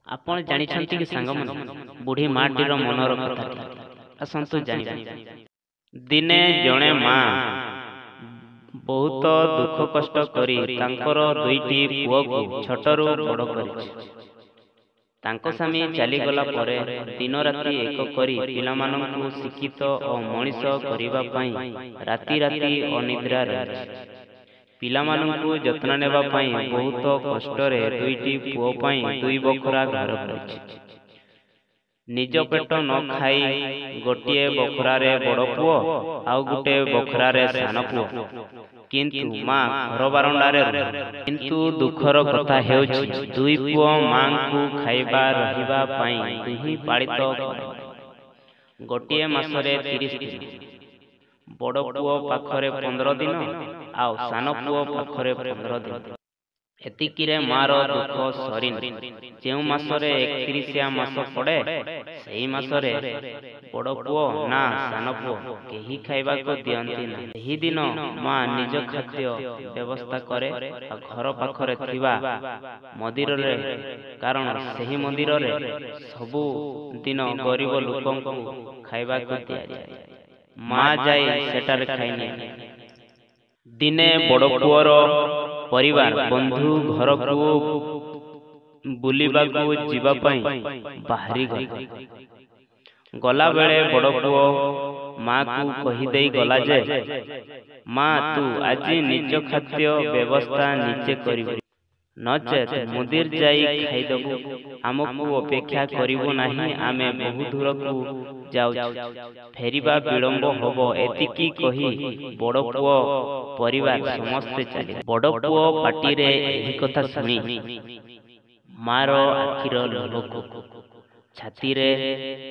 आपण ଜାଣିଛନ୍ତି କି ସାଙ୍ଗମାନେ ବୁଢ଼ୀ ମାଟିର ମନର କଥାଟି ଆସନ୍ତୁ ଜାଣିବା। ଦିନେ ଜଣେ ମା ବହୁତ ଦୁଃଖ କଷ୍ଟ କରି ତାଙ୍କର ଦୁଇଟି ପୁଅକୁ ଛୋଟରୁ ବଡ଼ କରିଛି। ତାଙ୍କ ସ୍ୱାମୀ ଚାଲିଗଲା ପରେ ଦିନ ରାତି ଏକ କରି ପିଲାମାନଙ୍କୁ ଶିକ୍ଷିତ ଓ ମଣିଷ କରିବା ପାଇଁ ରାତି ରାତି ଅନିଦ୍ରା ରହିଛି। ପିଲାମାନଙ୍କୁ ଯତ୍ନ ନେବା ପାଇଁ ବହୁତ କଷ୍ଟରେ ଦୁଇଟି ପୁଅ ପାଇଁ ଦୁଇ ବଖରା ଘର କରିଛି। ନିଜ ପେଟ ନ ଖାଇ ଗୋଟିଏ ବଖରାରେ ବଡ଼ ପୁଅ ଆଉ ଗୋଟିଏ ବଖରାରେ ସାନ ପୁଅ, କିନ୍ତୁ ମା ଘର ବାରଣ୍ଡାରେ ରହେ। କିନ୍ତୁ ଦୁଃଖର କଥା ହେଉଛି ଦୁଇ ପୁଅ ମାଙ୍କୁ ଖାଇବା ରହିବା ପାଇଁ ଦୁହିଁ ପାଳିତ କରେ। ଗୋଟିଏ ମାସରେ 30 ଦିନ, ବଡ଼ ପୁଅ ପାଖରେ 15 ଦିନ ଆଉ ସାନ ପୁଅ ପାଖରେ 15 ଦିନ। ଏତିକିରେ ମାର ଦୁଃଖ ସରିନି। ଯେଉଁ ମାସରେ 31 ମାସ ପଡ଼େ, ସେହି ମାସରେ ବଡ଼ ପୁଅ ନା ସାନ ପୁଅ କେହି ଖାଇବାକୁ ଦିଅନ୍ତି ନାହିଁ। ସେହିଦିନ ମା ନିଜ ଖାଦ୍ୟ ବ୍ୟବସ୍ଥା କରେ ଆଉ ଘର ପାଖରେ ଥିବା ମନ୍ଦିରରେ, କାରଣ ସେହି ମନ୍ଦିରରେ ସବୁ ଦିନ ଗରିବ ଲୋକଙ୍କୁ ଖାଇବାକୁ ଦିଆଯାଏ। ମା ଯାଇ ସେଠାରେ ଖାଇନିଏ। ଦିନେ ବଡ଼ ପୁଅର ପରିବାର ବନ୍ଧୁ ଘରକୁ ବୁଲିବାକୁ ଯିବା ପାଇଁ ବାହାରିଗଲେ। ଗଲାବେଳେ ବଡ଼ ପୁଅ ମାକୁ କହିଦେଇ ଗଲା ଯେ, ମା ତୁ ଆଜି ନିଜ ଖାଦ୍ୟ ବ୍ୟବସ୍ଥା ନିଜେ କରିବୁ, ନଚେତ୍ ମନ୍ଦିର ଯାଇ ଖାଇଦେବୁ। ଆମକୁ ଅପେକ୍ଷା କରିବୁ ନାହିଁ, ଆମେ ବହୁ ଦୂରକୁ ଯାଉଛୁ, ଫେରିବା ବିଳମ୍ବ ହେବ। ଏତିକି କହି ବଡ଼ ପୁଅ ପରିବାର ସମସ୍ତେ ଚାଲିଲେ। ବଡ଼ ପୁଅ ପାଟିରେ ଏହି କଥା ଶୁଣି ମାର ଆଖିର ଲୁହକୁ ଛାତିରେ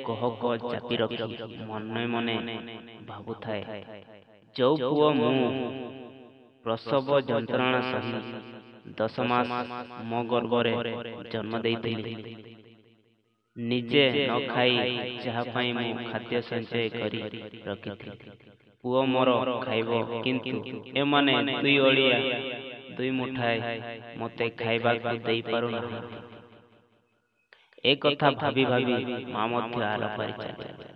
କହକ ଚାପି ରଖି ମନେ ମନେ ଭାବୁଥାଏ, ଯୋଉ ପୁଅ ମୁଁ ପ୍ରସବ ଯନ୍ତ୍ରଣା ସହି 10 ମାସ ମୋ ଗର୍ଭରେ ଜନ୍ମ ଦେଇଥିଲି, ନିଜେ ନ ଖାଇ ଯାହା ପାଇଁ ମୁଁ ଖାଦ୍ୟ ସଞ୍ଚୟ କରି ରଖିଥିଲି, ପୁଅ ମୋର ଖାଇବ, କିନ୍ତୁ ଏମାନେ ଦୁଇ ଓଳିଆ ଦୁଇ ମୁଠାଏ ମୋତେ ଖାଇବାକୁ ଦେଇପାରୁନାହାନ୍ତି। ଏ କଥା ଭାବି ଭାବି ମା ମଧ୍ୟ ଆର ପାରି ଚାଲିଗଲା।